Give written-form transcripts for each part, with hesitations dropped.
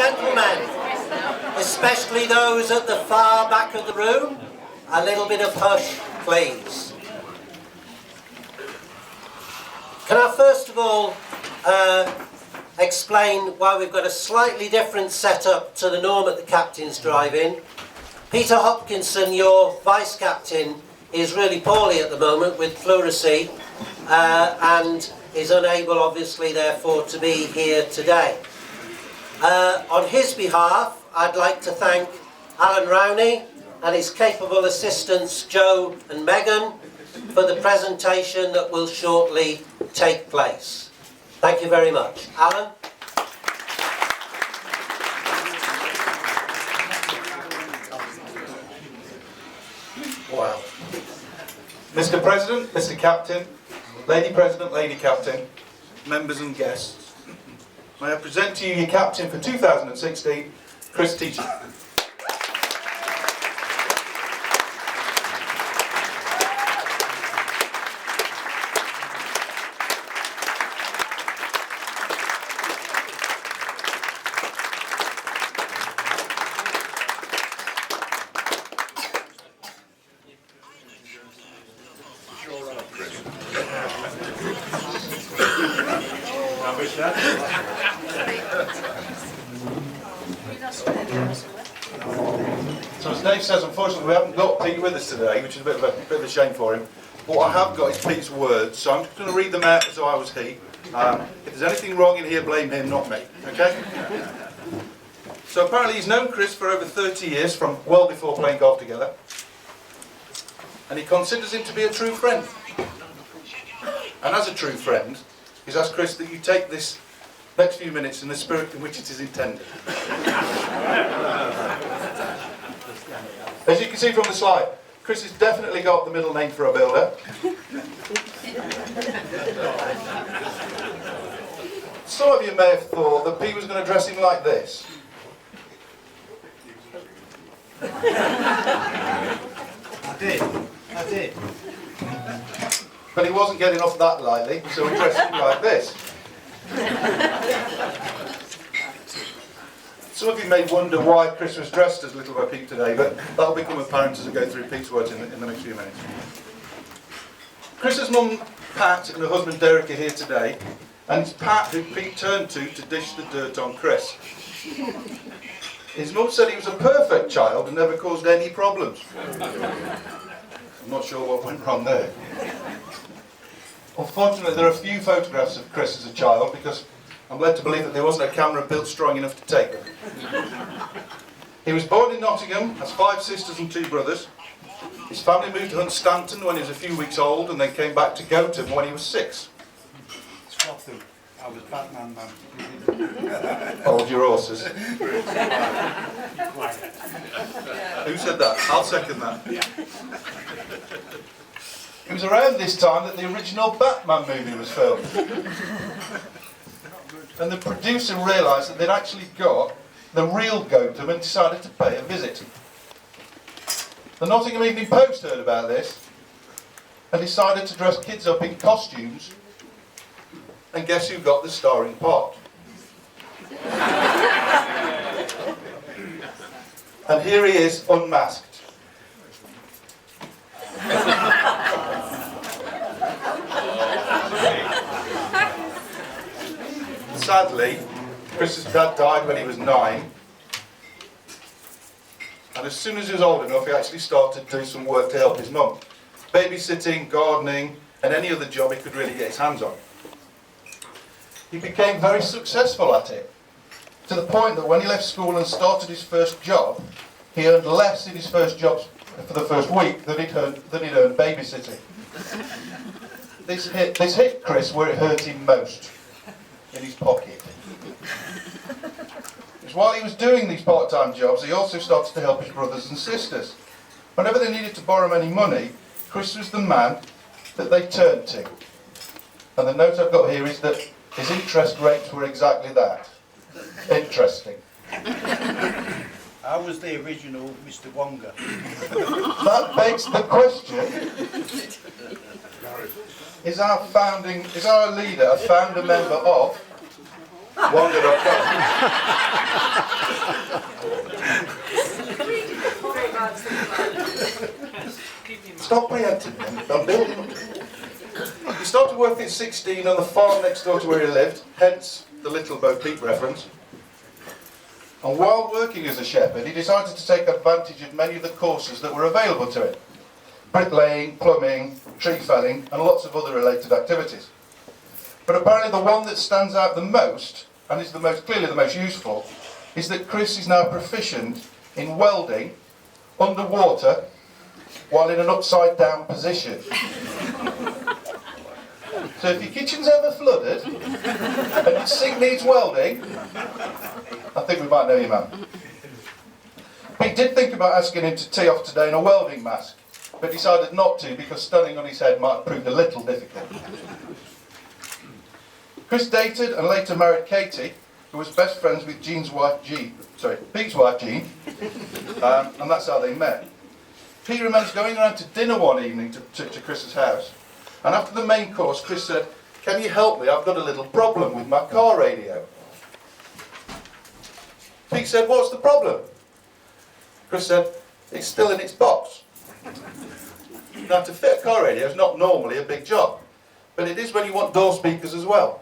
gentlemen, especially those at the far back of the room, a little bit of hush, please. Can I first of all explain why we've got a slightly different setup to the norm at the captain's drive-in? Peter Hopkinson, your vice-captain, is really poorly at the moment with pleurisy and is unable, obviously, therefore, to be here today. On his behalf, I'd like to thank Alan Rowney and his capable assistants, Joe and Megan, for the presentation that will shortly take place. Thank you very much. Alan? Wow. Mr. President, Mr. Captain, Lady President, Lady Captain, members and guests, may I present to you your captain for 2016, Chris Teaching. So as Dave says, unfortunately we haven't got Pete with us today, which is a bit of a shame for him. But what I have got is Pete's words, so I'm just going to read them out as though I was he. If there's anything wrong in here, blame him, not me. Okay? So apparently he's known Chris for over 30 years, from well before playing golf together. And he considers him to be a true friend. And as a true friend, he's asked Chris that you take this next few minutes in the spirit in which it is intended. As you can see from the slide, Chris has definitely got the middle name for a builder. Some of you may have thought that Pete was going to dress him like this. I did. But he wasn't getting off that lightly, so he dressed him like this. Some of you may wonder why Chris was dressed as Little Bo Peep today, but that'll become apparent as I go through Pete's words in the next few minutes. Chris's mum, Pat, and her husband Derek are here today, and it's Pat who Pete turned to dish the dirt on Chris. His mum said he was a perfect child and never caused any problems. I'm not sure what went wrong there. Unfortunately, there are a few photographs of Chris as a child because I'm led to believe that there wasn't a camera built strong enough to take them. He was born in Nottingham, has 5 sisters and 2 brothers. His family moved to Hunstanton when he was a few weeks old and then came back to Gotham when he was 6. Scotland. I was Batman man. Hold your horses. Who said that? I'll second that. It was around this time that the original Batman movie was filmed. And the producer realised that they'd actually got the real Gotham and decided to pay a visit. The Nottingham Evening Post heard about this and decided to dress kids up in costumes, and guess who got the starring part? And here he is, unmasked. Sadly, Chris's dad died when he was 9, and as soon as he was old enough, he actually started doing some work to help his mum. Babysitting, gardening, and any other job he could really get his hands on. He became very successful at it, to the point that when he left school and started his first job, he earned less in his first job for the first week than he'd earned babysitting. This hit Chris where it hurt him most, in his pocket. Because while he was doing these part-time jobs, he also started to help his brothers and sisters. Whenever they needed to borrow any money, Chris was the man that they turned to. And the note I've got here is that his interest rates were exactly that. Interesting. I was the original Mr. Wonga. That begs the question, is our leader a founder member of Wanga.com. Stop preempting me. I'm building up. He started working at 16 on the farm next door to where he lived, hence the Little Bo Peep reference. And while working as a shepherd, he decided to take advantage of many of the courses that were available to him. Bricklaying, plumbing, tree felling, and lots of other related activities. But apparently the one that stands out the most, and is clearly the most useful, is that Chris is now proficient in welding underwater while in an upside down position. So if your kitchen's ever flooded and your sink needs welding, I think we might know you, man. Pete did think about asking him to tee off today in a welding mask, but decided not to because standing on his head might have proved a little difficult. Chris dated and later married Katie, who was best friends with Pete's wife Jean, and that's how they met. Pete remembers going around to dinner one evening to Chris's house, and after the main course, Chris said, "Can you help me? I've got a little problem with my car radio." Pete said, "What's the problem?" Chris said, "It's still in its box." Now, to fit a car radio is not normally a big job, but it is when you want door speakers as well.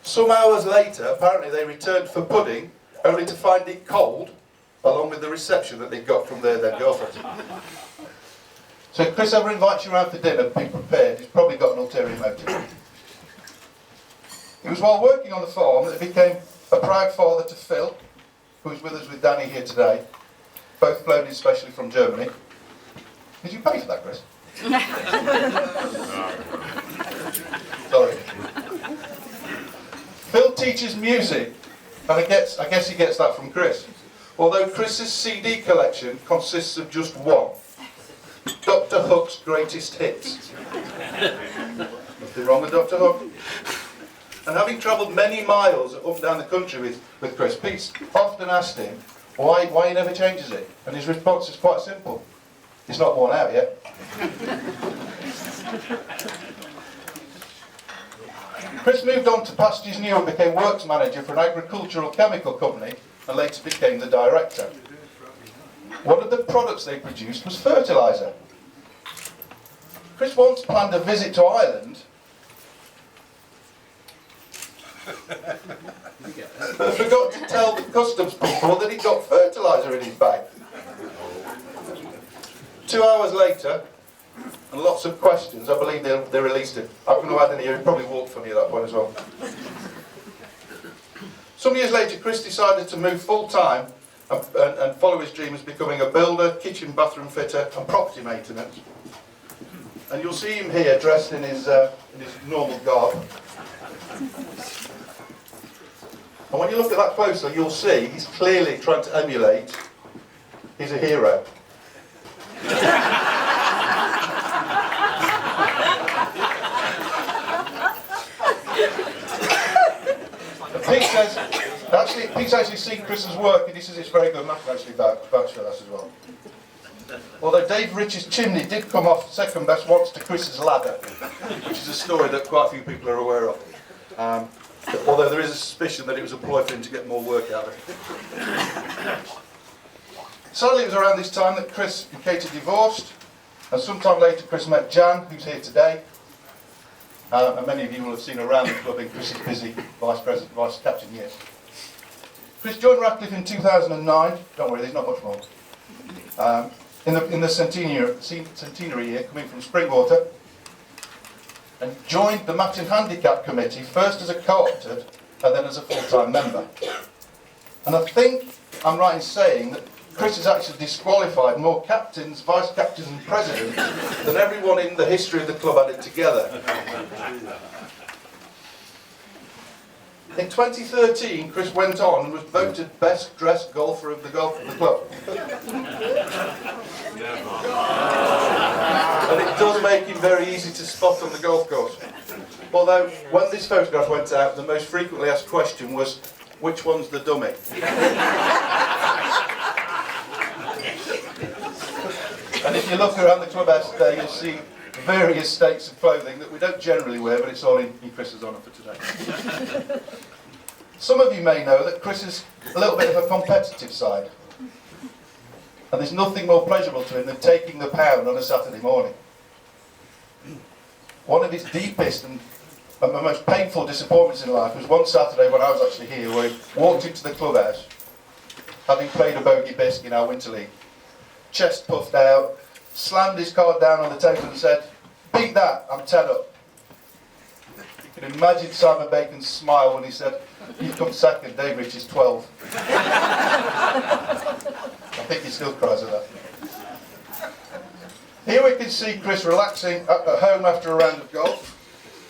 Some hours later, apparently they returned for pudding, only to find it cold, along with the reception that they got from their then girlfriend. So if Chris ever invites you around for dinner, be prepared. He's probably got an ulterior motive. It was while working on the farm that he became a proud father to Phil, who's with us with Danny here today, both flown in specially from Germany. Did you pay for that, Chris? Sorry. Phil teaches music, and I guess he gets that from Chris. Although Chris's CD collection consists of just one, Dr. Hook's Greatest Hits. Nothing wrong with Dr. Hook. And having travelled many miles up and down the country with Chris, Pete's often asked him why he never changes it. And his response is quite simple. It's not worn out yet. Chris moved on to Pastures New and became works manager for an agricultural chemical company and later became the director. One of the products they produced was fertiliser. Chris once planned a visit to Ireland, but forgot to tell the customs people that he got fertiliser in his bag. 2 hours later, and lots of questions, I believe they released him. I couldn't have had any, he probably walked funny at that point as well. Some years later, Chris decided to move full-time and follow his dream as becoming a builder, kitchen bathroom fitter and property maintenance. And you'll see him here dressed in his normal garb. And when you look at that closer, you'll see he's clearly trying to emulate. He's a hero. Pete's actually seen Chris's work and he says it's very good, and I can actually vouch for that as well. Although Dave Rich's chimney did come off second best once to Chris's ladder, which is a story that quite a few people are aware of. Although there is a suspicion that it was a ploy for him to get more work out of it. Sadly, it was around this time that Chris and Katie divorced, and sometime later Chris met Jan, who's here today. And many of you will have seen around the club in Chris's busy vice captain years. Chris joined Ratcliffe in 2009. Don't worry, there's not much more. In the centenary year, coming from Springwater, and joined the Matton Handicap Committee first as a co-opted and then as a full-time member. And I think I'm right in saying that Chris has actually disqualified more captains, vice captains and presidents than everyone in the history of the club added together. In 2013, Chris went on and was voted best dressed golfer of the club. And it does make him very easy to spot on the golf course. Although, when this photograph went out, the most frequently asked question was, which one's the dummy? And if you look around the clubhouse today, you'll see various states of clothing that we don't generally wear, but it's all in Chris's honour for today. Some of you may know that Chris is a little bit of a competitive side. And there's nothing more pleasurable to him than taking the pound on a Saturday morning. One of his deepest and most painful disappointments in life was one Saturday when I was actually here, where he walked into the clubhouse, having played a bogey bisque in our Winter League, chest puffed out, slammed his card down on the table and said, "Beat that, I'm 10 up." You can imagine Simon Bacon's smile when he said, "You've come second, Dave Rich is 12. I think he still cries at that. Here we can see Chris relaxing at home after a round of golf.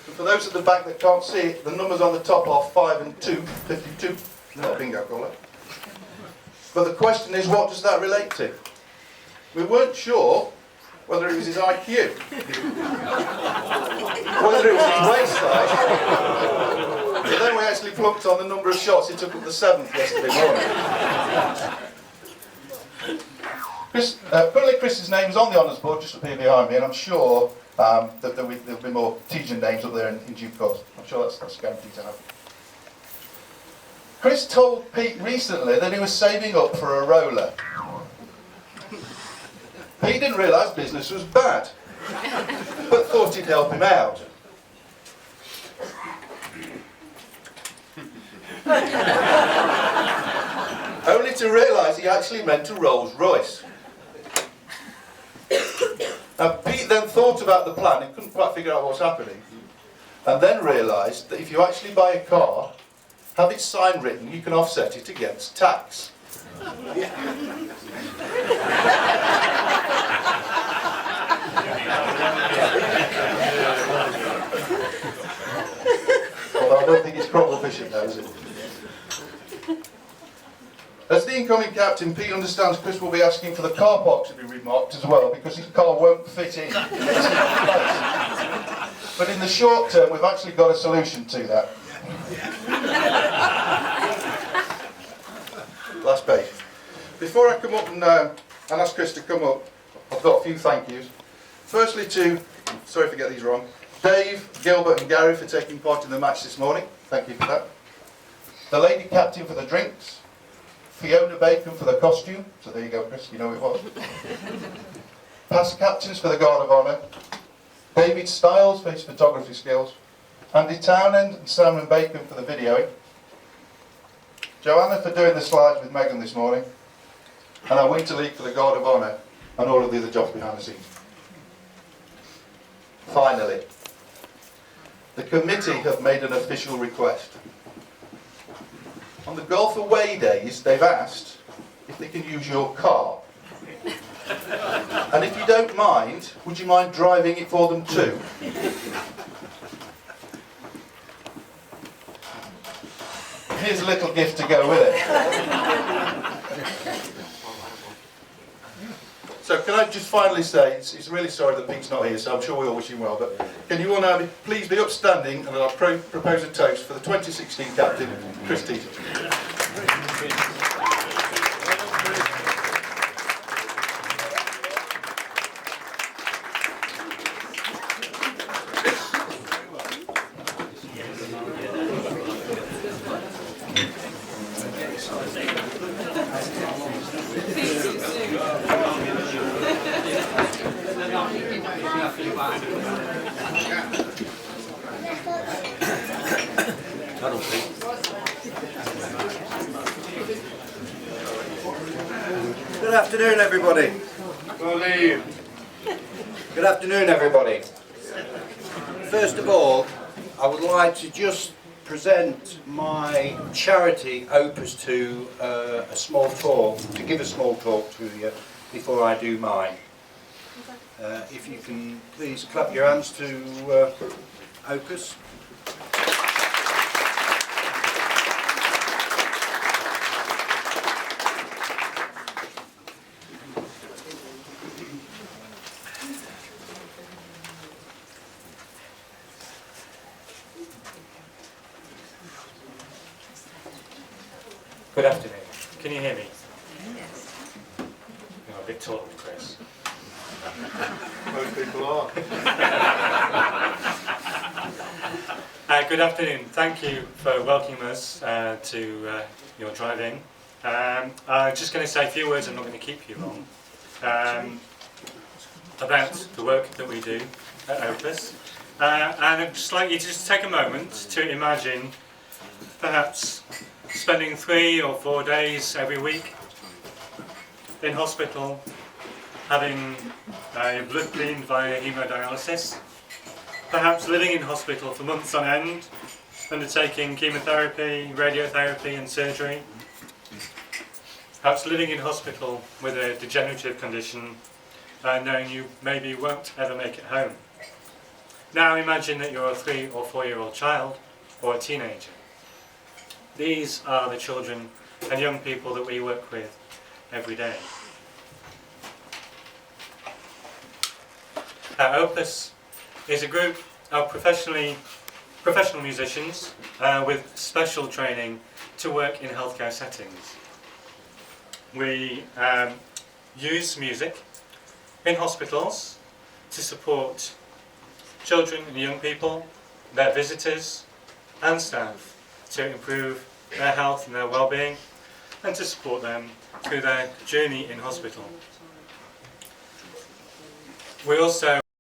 And for those at the back that can't see it, the numbers on the top are 5 and 2, 52. Not a bingo caller. But the question is, what does that relate to? We weren't sure whether it was his IQ, whether it was his waist size, but then we actually plucked on the number of shots he took at the 7th yesterday morning. Currently Chris's name is on the honours board just up here behind me, and I'm sure that there'll be more Tejan names up there in due course. I'm sure that's guaranteed to happen. Chris told Pete recently that he was saving up for a roller. Pete didn't realise business was bad, but thought he'd help him out. Only to realise he actually meant a Rolls Royce. Now Pete then thought about the plan and couldn't quite figure out what was happening, and then realised that if you actually buy a car, have its sign written, you can offset it against tax. Although I don't think it's crop efficient now, is it? As the incoming captain, Pete understands Chris will be asking for the car park to be remarked as well, because his car won't fit in. But in the short term, we've actually got a solution to that. Last page. Before I come up and ask Chris to come up, I've got a few thank yous. Firstly to, sorry if I get these wrong, Dave, Gilbert and Gary for taking part in the match this morning. Thank you for that. The lady captain for the drinks. Fiona Bacon for the costume. So there you go, Chris, you know who it was. Past captains for the Guard of Honour. David Stiles for his photography skills. Andy Townend and Simon Bacon for the videoing. Joanna for doing the slides with Megan this morning. And our Winter League for the Guard of Honour and all of the other jobs behind the scenes. Finally, the committee have made an official request. On the golf away days, they've asked if they can use your car. And if you don't mind, would you mind driving it for them too? Here's a little gift to go with it. So can I just finally say, it's really sorry that Pete's not here, so I'm sure we all wish him well, but can you all now please be upstanding and I'll propose a toast for the 2016 captain, Chris Tejan. Good afternoon, everybody. Good afternoon, everybody. First of all, I would like to just present my charity Opus to a small talk, to give a small talk to you before I do mine. If you can please clap your hands to Opus. Good afternoon. Can you hear me? Yes. I'm a bit taller than Chris. Most people are. Good afternoon. Thank you for welcoming us to your drive-in. I'm just going to say a few words, I'm not going to keep you long, about the work that we do at Opus. And I'd just like you to just take a moment to imagine perhaps spending 3 or 4 days every week in hospital, having your blood cleaned via hemodialysis, perhaps living in hospital for months on end, undertaking chemotherapy, radiotherapy and surgery, perhaps living in hospital with a degenerative condition, knowing you maybe won't ever make it home. Now imagine that you're a 3 or 4-year-old child or a teenager. These are the children and young people that we work with every day. Opus is a group of professional musicians with special training to work in healthcare settings. We use music in hospitals to support children and young people, their visitors and staff to improve their health and their well-being and to support them through their journey in hospital. We also